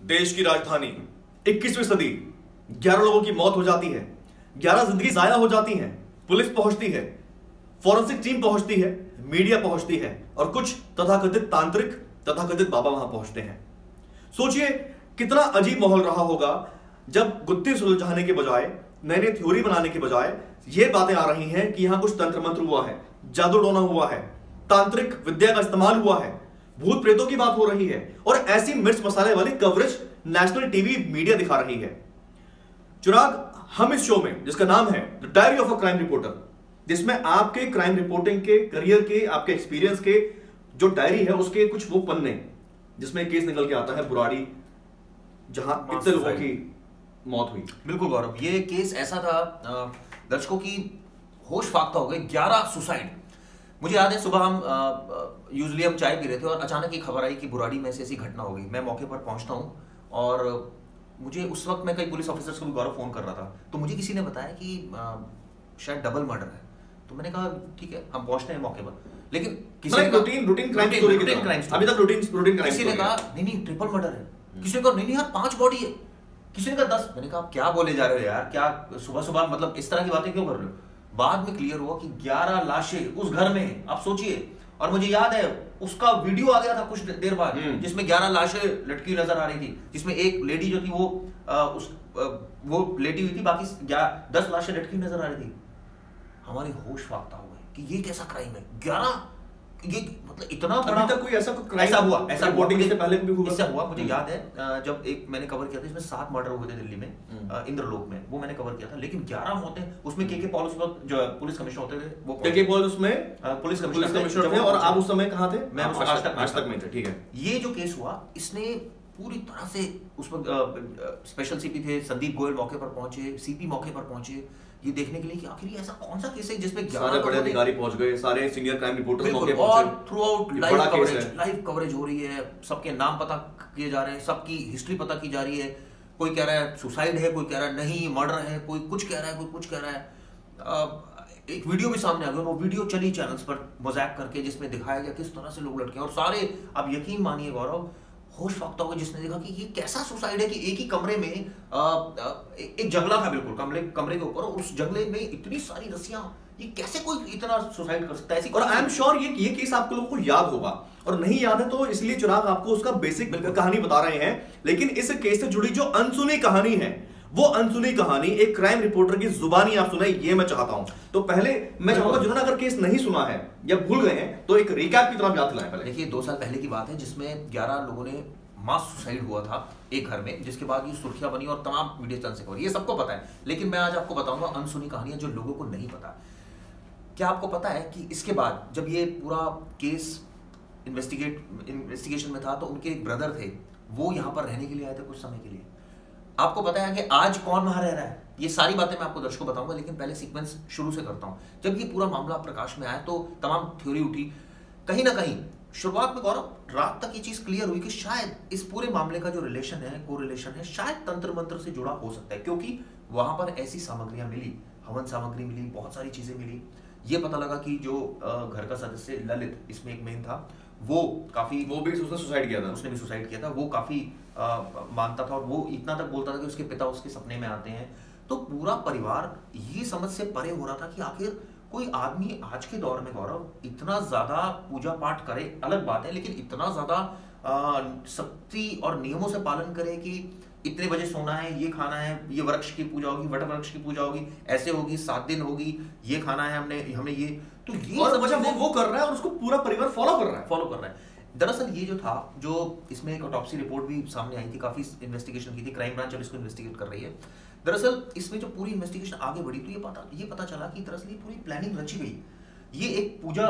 देश की राजधानी, 21वीं सदी, 11 लोगों की मौत हो जाती है, 11 जिंदगी जाया हो जाती हैं, पुलिस पहुंचती है, फॉरेंसिक टीम पहुंचती है, मीडिया पहुंचती है और कुछ तथाकथित तांत्रिक, तथाकथित बाबा वहां पहुंचते हैं। सोचिए कितना अजीब माहौल रहा होगा जब गुत्थी सुलझाने के बजाय, नई नई थ्योरी बनाने के बजाय ये बातें आ रही हैं कि यहां कुछ तंत्र मंत्र हुआ है, जादू टोना हुआ है, तांत्रिक विद्या का इस्तेमाल हुआ है, भूत प्रेतों की बात हो रही है और ऐसी मिर्च मसाले वाली कवरेज नेशनल टीवी मीडिया दिखा रही है। चिराग, हम इस शो में जिसका नाम है the diary of a crime reporter, जिसमें आपके क्राइम रिपोर्टिंग के करियर के, आपके एक्सपीरियंस के जो डायरी है उसके कुछ वो पन्ने जिसमें केस निकल के आता है बुराड़ी, जहां इतने लोगों की मौत हुई। बिल्कुल गौरव, ये केस ऐसा था, दर्शकों की होश फाख्ता हो गई। 11 सुसाइड। मुझे याद है सुबह हम यूजुअली हम चाय पी रहे थे और अचानक एक खबर आई कि बुराड़ी में ऐसी घटना हो गई। मैं मौके पर पहुंचता हूं और मुझे उस वक्त मैं कई पुलिस ऑफिसर्स को भी गौरव फोन कर रहा था, तो मुझे किसी ने बताया कि शायद डबल मर्डर है। तो मैंने कहा ठीक है, हम पहुंचते हैं मौके पर, लेकिन किसी ने रूटीन क्राइम स्टोरी अभी तक रूटीन क्राइम। किसी ने कहा नहीं ट्रिपल मर्डर है, किसी ने कहा नहीं यार 5 बॉडी है, किसी ने कहा 10। मैंने कहा क्या बोले जा रहे हो यार, क्या सुबह सुबह मतलब इस तरह की बातें क्यों कर रहे हो। बाद में क्लियर हुआ कि 11 लाशें उस घर में, आप सोचिए। और मुझे याद है उसका वीडियो आ गया था कुछ देर बाद, जिसमें 11 लाशें लटकी नजर आ रही थी, जिसमें एक लेडी जो थी वो लेटी हुई थी, बाकी 10 लाशें लटकी नजर आ रही थी। हमारी होश फाख्ता हो गई कि ये कैसा क्राइम है। 11 ये मतलब इतना बड़ा, अभी तक कोई ऐसा क्राइम ऐसा रिपोर्टिंग से पहले भी हुआ? इससे हुआ मुझे याद है, जब एक मैंने कवर किया था इसमें 7 मर्डर हुए थे दिल्ली में, इंद्रलोक में, वो मैंने कवर किया था। लेकिन 11 मौतें उसमें के पॉल उस वक्त जो पुलिस कमिश्नर होते थे, वो के पॉल उसमें पुलिस कमिश्नर थे और आप उस समय कहां थे? मैं आज तक में थे। ठीक है। ये जो केस हुआ इसने पूरी तरह से, उस वक्त स्पेशल सीपी थे संदीप गोयल मौके पर पहुंचे, सीपी मौके पर पहुंचे ये देखने के लिए कि आखिर ऐसा कौन सा केस है जिसमें सारे बड़े अधिकारी पहुंच गए, सारे सीनियर क्राइम रिपोर्टर मौके पहुंचे और थ्रू आउट लाइव कवरेज हो रही है, सबके नाम पता किए जा रहे हैं, सबकी हिस्ट्री पता की जा रही है। कोई कह रहा है सुसाइड है, कोई कह रहा है नहीं मर्डर है, कोई कुछ कह रहा है, कोई कुछ कह रहा है। एक वीडियो भी सामने आ गया, वो वीडियो चली चैनल्स पर मोज़ैक करके, जिसमें दिखाया गया किस तरह से लोग लटके और सारे, आप यकीन मानिए गौरव, होश फाख्ता होगा जिसने देखा कि ये कैसा सुसाइड है कि एक ही कमरे में एक जंगला था बिल्कुल कमरे के ऊपर, और उस जंगले में इतनी सारी रस्सियां, ये कैसे कोई इतना सुसाइड कर सकता है ऐसी। और आई एम श्योर ये केस आपको लोगों को याद होगा, और नहीं याद है तो इसलिए चिराग आपको उसका बेसिक कहानी बता रहे हैं। लेकिन इस केस से जुड़ी जो अनसुनी कहानी है, वो अनसुनी कहानी एक क्राइम रिपोर्टर की जुबानी आप सुनाए, ये मैं चाहता हूं। तो पहले मैं चाहूंगा जिन्होंने अगर केस नहीं सुना है या भूल गए हैं तो एक रिकैप की तरह याद दिलाएं पहले। देखिए 2 साल पहले की बात है जिसमें 11 लोगों ने मास सुसाइड हुआ था एक घर में, जिसके बाद ये सुर्खियां बनी और तमाम मीडिया चैनल से खबर, ये सबको पता है। लेकिन मैं आज आपको बताऊंगा अनसुनी कहानियां जो लोगों को नहीं पता। क्या आपको पता है कि इसके बाद जब ये पूरा केस इन्वेस्टिगेशन में था तो उनके एक ब्रदर थे, वो यहाँ पर रहने के लिए आए थे कुछ समय के लिए। आपको पता है कि आज कौन वहां रह रहा है? ये सारी बातें मैं आपको दर्शकों बताऊंगा, लेकिन पहले सीक्वेंस शुरू से करता हूं। जब ये पूरा मामला प्रकाश में आया तो तमाम थ्योरी उठी। कहीं ना कहीं शुरुआत में गौरव रात तक ये चीज क्लियर हुई कि शायद इस पूरे मामले का जो रिलेशन है, कोरिलेशन है, शायद तंत्र मंत्र से जुड़ा हो सकता है, क्योंकि वहां पर ऐसी सामग्रियां मिली, हवन सामग्री मिली, बहुत सारी चीजें मिली। ये पता लगा कि जो घर का सदस्य ललित, इसमें एक मेन था, वो भी उसने सुसाइड किया था, उसने भी सुसाइड किया था। वो काफी मानता था और वो इतना तक बोलता था कि उसके पिता उसके सपने में आते हैं। तो पूरा परिवार ये समझ से परे हो रहा था कि आखिर कोई आदमी आज के दौर में गौरव इतना ज्यादा पूजा पाठ करे, अलग बात है, लेकिन इतना ज्यादा सख्ती और नियमों से पालन करे कि इतने बजे सोना है, ये खाना है, ये वृक्ष की पूजा होगी, वट वृक्ष की पूजा होगी, ऐसे होगी, 7 दिन होगी, ये खाना है, हमने ये, तो ये और वो कर रहा है और उसको पूरा परिवार फॉलो कर रहा है। दरअसल ये जो था, जो इसमें एक ऑटोप्सी रिपोर्ट भी सामने आई थी, काफी इन्वेस्टिगेशन की थी, क्राइम ब्रांच अब इसको इन्वेस्टिगेट कर रही है। दरअसल इसमें जो पूरी इन्वेस्टिगेशन आगे बढ़ी तो ये पता चला कि दरअसल ये पूरी प्लानिंग रची गई। ये एक पूजा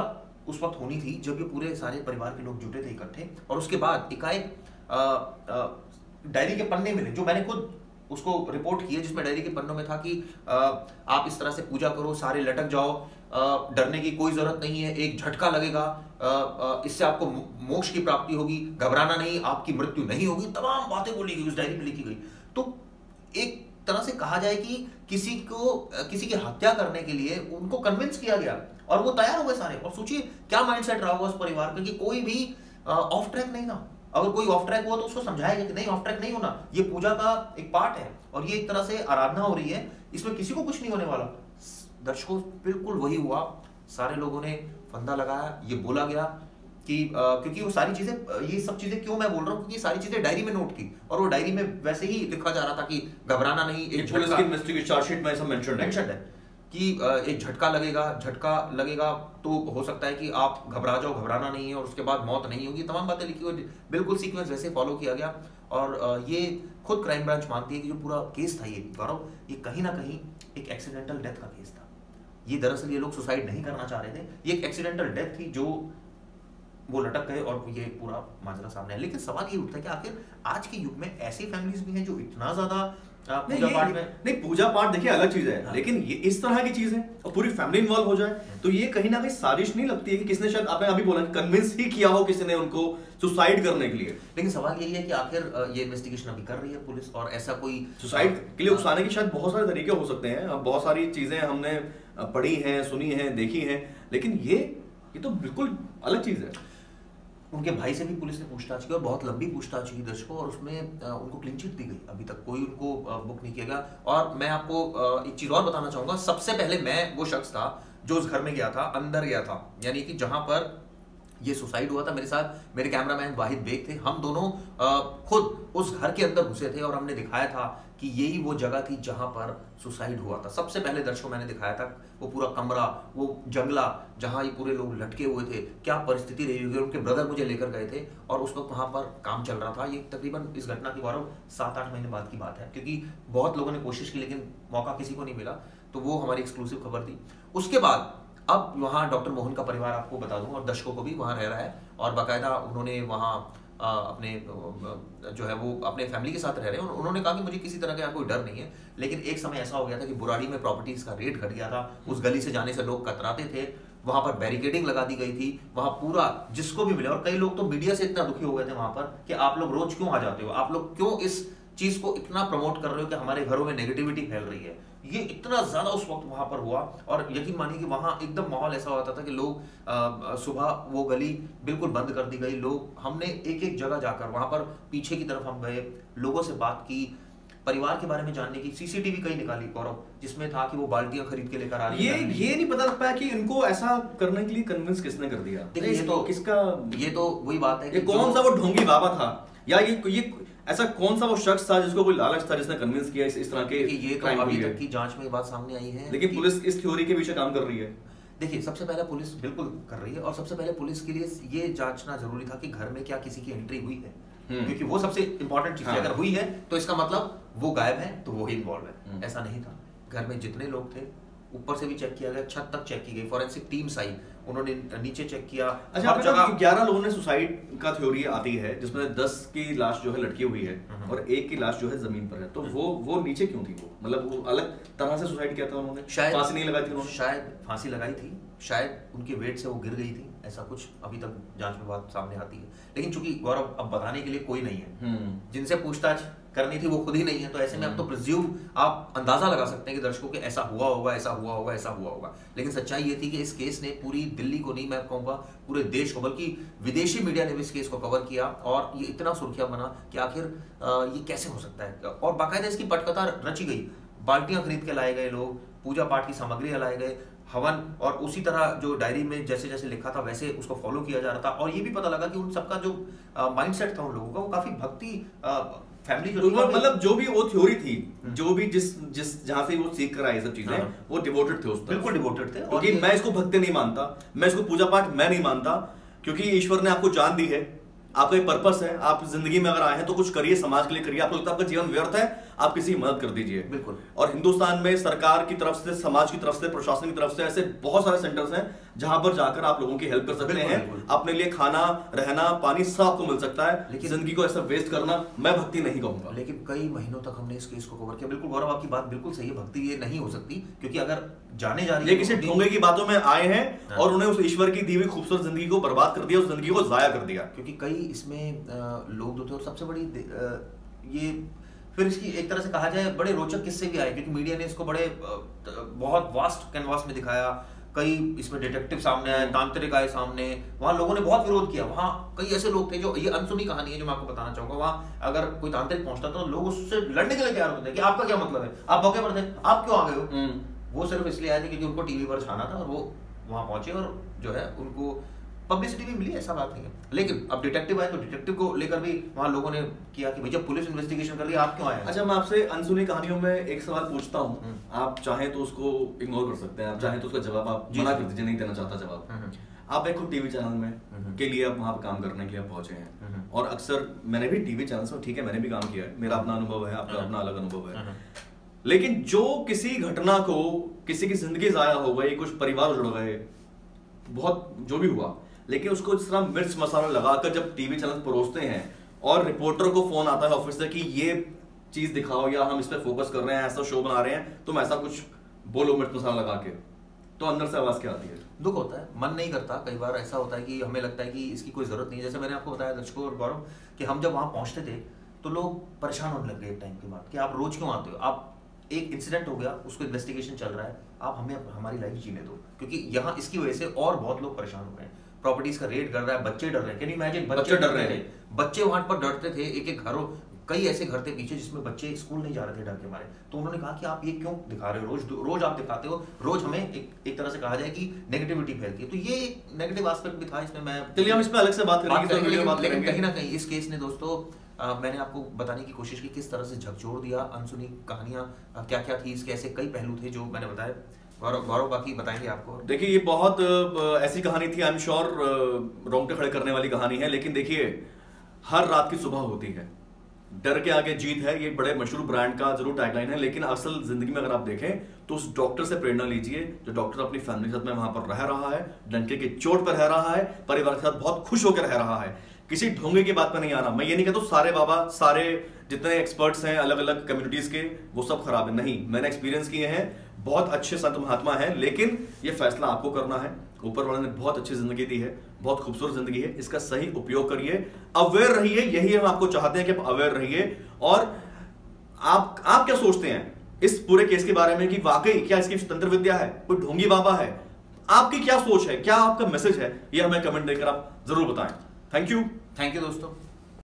उस वक्त होनी थी जब ये पूरे सारे परिवार के लोग जुटे थे इकट्ठे, और उसके बाद एकाएक डायरी के पन्ने मिले, जो मैंने खुद उसको रिपोर्ट किया, जिसमें डायरी के पन्नों में था कि आप इस तरह से पूजा करो, सारे लटक जाओ, डरने की कोई जरूरत नहीं है, एक झटका लगेगा, इससे आपको मोक्ष की प्राप्ति होगी, घबराना नहीं, आपकी मृत्यु नहीं होगी। तमाम बातें बोली गई, उस डायरी में लिखी गई। तो एक तरह से कहा जाए कि किसी की हत्या करने के लिए उनको कन्विंस किया गया और वो तैयार हो गए सारे। और सोचिए क्या माइंडसेट रहा होगा उस परिवार का कि कोई भी ऑफ ट्रैक नहीं था, अगर कोई ऑफ ट्रैक हुआ तो उसको समझाएगा कि नहीं ऑफ ट्रैक नहीं होना, ये पूजा का एक पार्ट है और ये एक तरह से आराधना हो रही है, इसमें किसी को कुछ नहीं होने वाला। दर्शकों बिल्कुल वही हुआ, सारे लोगों ने फंदा लगाया, ये बोला गया कि क्योंकि वो सारी चीजें, ये सब चीजें क्यों मैं बोल रहा हूँ, क्योंकि सारी चीजें डायरी में नोट की और वो डायरी में वैसे ही लिखा जा रहा था कि घबराना नहीं, एक पुलिस की इन्वेस्टिगेशन चार्जशीट में ऐसा मेंशन है कि एक झटका लगेगा तो हो सकता है कि आप घबरा जाओ, घबराना नहीं है और उसके बाद मौत नहीं होगी, तमाम बातें लिखी हुई, बिल्कुल सीक्वेंस वैसे फॉलो किया गया। और ये खुद क्राइम ब्रांच मानती है कि जो पूरा केस था ये गौरव, ये कहीं ना कहीं एक एक्सीडेंटल डेथ का केस था। ये दरअसल ये लोग सुसाइड नहीं करना चाह रहे थे, ये एक एक्सीडेंटल डेथ थी जो वो लटक गए और ये पूरा माजरा सामने है। लेकिन सवाल ये उठता है कि आखिर आज के युग में ऐसी फैमिलीज भी हैं जो इतना ज्यादा पूजा पाठ में, नहीं पूजा पाठ देखिए अलग चीज है, हाँ। लेकिन ये इस तरह की चीज है और पूरी फैमिली इन्वॉल्व हो जाए तो ये कहीं ना कहीं साजिश नहीं लगती है कि किसने, शायद आपने अभी बोला कन्विंस ही किया हो किसी ने उनको सुसाइड करने के लिए। लेकिन सवाल यही है कि आखिर ये इन्वेस्टिगेशन अभी कर रही है पुलिस और ऐसा कोई सुसाइड के लिए उकसाने के शायद बहुत सारे तरीके हो सकते हैं, बहुत सारी चीजें हमने पढ़ी हैं, सुनी हैं, देखी हैं, लेकिन ये तो बिल्कुल अलग चीज है। उनके भाई से भी पुलिस ने पूछताछ की और बहुत लंबी पूछताछ की दर्शकों, और उसमें उनको क्लीन चिट दी गई, अभी तक कोई उनको बुक नहीं किया गया। और मैं आपको एक चीज और बताना चाहूंगा, सबसे पहले मैं वो शख्स था जो उस घर में गया था, अंदर गया था, यानी कि जहां पर ये सुसाइड हुआ था। मेरे साथ मेरे कैमरामैन वाहिद बेग थे, हम दोनों खुद उस घर के अंदर घुसे थे और हमने दिखाया था कि यही वो जगह थी जहां पर सुसाइड हुआ था। सबसे पहले दर्शकों मैंने दिखाया था वो पूरा कमरा, वो जंगला जहां ये पूरे लोग लटके हुए थे, क्या परिस्थिति रही होगी। उनके ब्रदर मुझे लेकर गए थे और उस वक्त वहां पर काम चल रहा था। ये तकरीबन इस घटना की गौरव 7-8 महीने बाद की बात है, क्योंकि बहुत लोगों ने कोशिश की लेकिन मौका किसी को नहीं मिला, तो वो हमारी एक्सक्लूसिव खबर थी। उसके बाद अब वहाँ डॉक्टर मोहन का परिवार आपको बता दूं और दर्शकों को भी वहाँ रह रहा है और बाकायदा उन्होंने वहाँ अपने जो है वो अपने फैमिली के साथ रह रहे हैं। उन्होंने कहा कि मुझे किसी तरह का कोई डर नहीं है, लेकिन एक समय ऐसा हो गया था कि बुराड़ी में प्रॉपर्टीज का रेट घट गया था, उस गली से जाने से लोग कतराते थे, वहां पर बैरिकेडिंग लगा दी गई थी, वहां पूरा जिसको भी मिले, और कई लोग तो मीडिया से इतना दुखी हो गए थे वहां पर कि आप लोग रोज क्यों आ जाते हो, आप लोग क्यों इस चीज को इतना प्रमोट कर रहे हो कि हमारे घरों में नेगेटिविटी फैल रही है। ये इतना ज्यादा उस वक्त वहां पर हुआ और यकीन मानिए कि वहां एकदम माहौल ऐसा होता था कि लोग सुबह वो गली बिल्कुल बंद कर दी गई। लोग, हमने एक एक जगह जाकर वहां पर पीछे की तरफ हम गए, लोगों से बात की, परिवार के बारे में जानने की, सीसीटीवी कहीं निकाली गौरव, जिसमें था कि वो बाल्टियां खरीद के लेकर आ रही है। ये नहीं पता लग पाया कि इनको ऐसा करने के लिए कन्विंस किसने कर दिया। देखिए ये तो किसका, ये तो वही बात है कि कौन सा वो ढोंगी बाबा था या ये ऐसा कौन सा वो शख्स था जिसको कोई लालच था जिसने कन्विंस किया इस तरह के। ये तो अभी तक की जांच में बात सामने आई है, लेकिन पुलिस इस थ्योरी के पीछे काम कर रही है। देखिए सबसे पहले पुलिस बिल्कुल कर रही है और सबसे पहले पुलिस के लिए ये जांचना जरूरी था कि घर में क्या किसी की एंट्री हुई है, क्योंकि वो सबसे इंपॉर्टेंट चीज है। अगर हुई है तो इसका मतलब वो गायब है, तो वो ही इन्वॉल्व है। ऐसा नहीं था, घर में जितने लोग थे ऊपर से भी चेक किया गया, छत तक चेक की गई, फॉरेंसिक टीम्स आई, उन्होंने नीचे चेक किया। अच्छा, 11 लोगों ने सुसाइड का थ्योरी आती है जिसमें 10 की लाश जो है लटकी हुई है और एक की लाश जो है जमीन पर है, तो वो नीचे क्यों थी? वो मतलब वो अलग तरह से सुसाइड किया था उन्होंने, शायद फांसी नहीं लगाई थी उन्होंने, शायद फांसी लगाई थी, शायद उनके वेट से वो गिर गई थी, ऐसा कुछ अभी तक जांच में बात सामने आती है। लेकिन चूंकि गौरव अब बताने के लिए कोई नहीं है, जिनसे पूछताछ करनी थी वो खुद ही नहीं है, तो ऐसे में अब तो प्रिज्यूम आप अंदाजा लगा सकते हैं कि दर्शकों के ऐसा हुआ होगा, ऐसा हुआ होगा, ऐसा हुआ होगा। लेकिन सच्चाई ये थी कि इस केस ने पूरी दिल्ली को नहीं, मैं कहूँगा पूरे देश को, बल्कि विदेशी मीडिया ने भी इस केस को कवर किया और ये इतना सुर्खियां बना कि आखिर ये कैसे हो सकता है। और बाकायदा इसकी पटकथा रची गई, बाल्टियां खरीद के लाए गए लोग, पूजा पाठ की सामग्री लाए गए, हवन, और उसी तरह जो डायरी में जैसे जैसे लिखा था वैसे उसको फॉलो किया जा रहा था। और ये भी पता लगा कि उन सबका जो माइंडसेट था उन लोगों का, वो काफी भक्ति फैमिली जो मतलब जो भी वो थ्योरी थी, जो भी जिस जहां से वो सीख कर आए सब चीजें, वो डिवोटेड थे उस तरफ, बिल्कुल डिवोटेड थे। क्योंकि मैं इसको भक्ति नहीं मानता, मैं इसको पूजा पाठ मैं नहीं मानता, क्योंकि ईश्वर ने आपको जान दी है, आपका एक पर्पस है, आप जिंदगी में अगर आए हैं तो कुछ करिए, समाज के लिए करिए। आपको लगता है आपका जीवन व्यर्थ है, आप किसी की मदद कर दीजिए। बिल्कुल। और हिंदुस्तान में सरकार की तरफ से, समाज की तरफ से, प्रशासन की तरफ से ऐसे बहुत सारे सेंटर्स हैं जहां पर जाकर आप लोगों की हेल्प कर सकते हैं। अपने लिए खाना, रहना, पानी सब आपको मिल सकता है, लेकिन जिंदगी को ऐसा वेस्ट करना मैं भक्ति नहीं कहूंगा। लेकिन कई महीनों तक हमने इस केस को कवर किया। बिल्कुल गौरव, आपकी बात बिल्कुल सही है, भक्ति ये नहीं हो सकती, क्योंकि अगर जाने जा रही है, किसी ढोंगे की बातों में आए हैं और उन्हें उस ईश्वर की दी हुई खूबसूरत जिंदगी को बर्बाद कर दिया, उस जिंदगी को जाया कर दिया। क्योंकि कई इसमें लोग जो थे, और सबसे बड़ी ये फिर इसकी एक तरह से कहा जाए बड़े रोचक किस्से भी आए, क्योंकि मीडिया ने इसको बड़े बहुत वास्ट कैनवास में दिखाया। कई इसमें डिटेक्टिव सामने आए, तांत्रिक आए सामने, वहां लोगों ने बहुत विरोध किया। वहां कई ऐसे लोग थे जो, ये अनसुनी कहानी है जो मैं आपको बताना चाहूंगा, वहां अगर कोई तांत्रिक पहुंचता तो लोग उससे लड़ने के लिए तैयार होते थे कि आपका क्या मतलब है, आप मौके पर थे, आप क्यों आ गए हो। वो सिर्फ इसलिए आए थे क्योंकि उनको टीवी पर छाना था और वो वहां पहुंचे और जो है उनको पब्लिसिटी भी मिली, ऐसा बात नहीं है। लेकिन अब डिटेक्टिव आए तो डिटेक्टिव को लेकर भी वहां लोगों ने किया कि भैया पुलिस इन्वेस्टिगेशन कर रही है, आप क्यों आए। अच्छा, मैं आपसे अनसुनी कहानियों में एक सवाल पूछता हूँ, आप चाहें तो उसको इग्नोर कर सकते हैं, आप चाहें तो उसका जवाब आप मना कर दीजिए, नहीं देना चाहता जवाब। आप एक खुद टीवी चैनल में के लिए आप वहां पर काम करने के लिए पहुंचे हैं, और अक्सर मैंने भी टीवी चैनल्स में, ठीक है, मैंने भी काम किया है, मेरा अपना अनुभव है, आपका अपना अलग अनुभव है, लेकिन जो किसी घटना को, किसी की जिंदगी जाया हो गई, कुछ परिवार जुड़ गए, बहुत जो भी हुआ, लेकिन उसको इस तरह मिर्च मसाला लगाकर जब टीवी चैनल परोसते हैं और रिपोर्टर को फोन आता है ऑफिस से कि ये चीज दिखाओ या हम इस पे फोकस कर रहे हैं, ऐसा शो बना रहे हैं, तुम ऐसा कुछ बोलो मिर्च मसाला लगा के, तो अंदर से आवाज क्या आती है? दुख होता है, मन नहीं करता। कई बार ऐसा होता है कि हमें लगता है कि इसकी कोई जरूरत नहीं है। जैसे मैंने आपको बताया दर्शकों और गौरव कि हम जब वहां पहुंचते थे तो लोग परेशान होने लग गए एक टाइम के बाद कि आप रोज क्यों आते हो, आप एक इंसिडेंट हो गया, उसको इन्वेस्टिगेशन चल रहा है, आप हमें हमारी लाइफ जीने दो, क्योंकि यहाँ इसकी वजह से और बहुत लोग परेशान हो गए हैं। प्रॉपर्टीज का रेट कर रहा है, बच्चे डर रहे हैं, कैन यू इमेजिन, बच्चे डर रहे थे, बच्चे वहां पर डरते थे, एक एक घरों, कई ऐसे घर थे पीछे जिसमें बच्चे स्कूल नहीं जा रहे थे डर के मारे। तो उन्होंने कहा कि आप ये क्यों दिखा रहे हो, रोज आप दिखाते हो, रोज हमें एक तरह से कहा जाए कि नेगेटिविटी फैलती है। तो ये नेगेटिव एस्पेक्ट भी था इसमें। मैं चलिए हम इसमें अलग से बात करेंगे, लेकिन कहीं ना कहीं इस केस ने दोस्तों मैंने आपको बताने की कोशिश की किस तरह से झकझोर दिया, अनसुनी कहानियां क्या क्या थी इसके, ऐसे कई पहलू थे जो मैंने बताए। गौरव बाकी बताएंगे आपको। देखिए, ये बहुत ऐसी कहानी थी, आई एम श्योर रोंगटे खड़े करने वाली कहानी है, लेकिन देखिए हर रात की सुबह होती है, डर के आगे जीत है, ये बड़े मशहूर ब्रांड का जरूर टैगलाइन है, लेकिन असल जिंदगी में अगर आप देखें तो उस डॉक्टर से प्रेरणा लीजिए जो डॉक्टर अपनी फैमिली के साथ में वहां पर रह रहा है, डंके की चोट पर रह रहा है, परिवार के साथ बहुत खुश होकर रह रहा है, किसी ढोंगे की बात पर नहीं आना। मैं ये नहीं कहता सारे बाबा, सारे जितने एक्सपर्ट्स हैं अलग अलग कम्युनिटीज के, वो सब खराब है, नहीं, मैंने एक्सपीरियंस किए हैं, बहुत अच्छे संत महात्मा हैं, लेकिन ये फैसला आपको करना है। ऊपर वाले ने बहुत अच्छी जिंदगी दी है, बहुत खूबसूरत जिंदगी है, इसका सही उपयोग करिए, अवेयर रहिए, यही हम आपको चाहते हैं कि आप अवेयर रहिए। और आप क्या सोचते हैं इस पूरे केस के बारे में कि वाकई क्या इसकी तंत्र विद्या है, कोई ढोंगी बाबा है? आपकी क्या सोच है, क्या आपका मैसेज है, ये हमें कमेंट देकर आप जरूर बताएं। थैंक यू दोस्तों।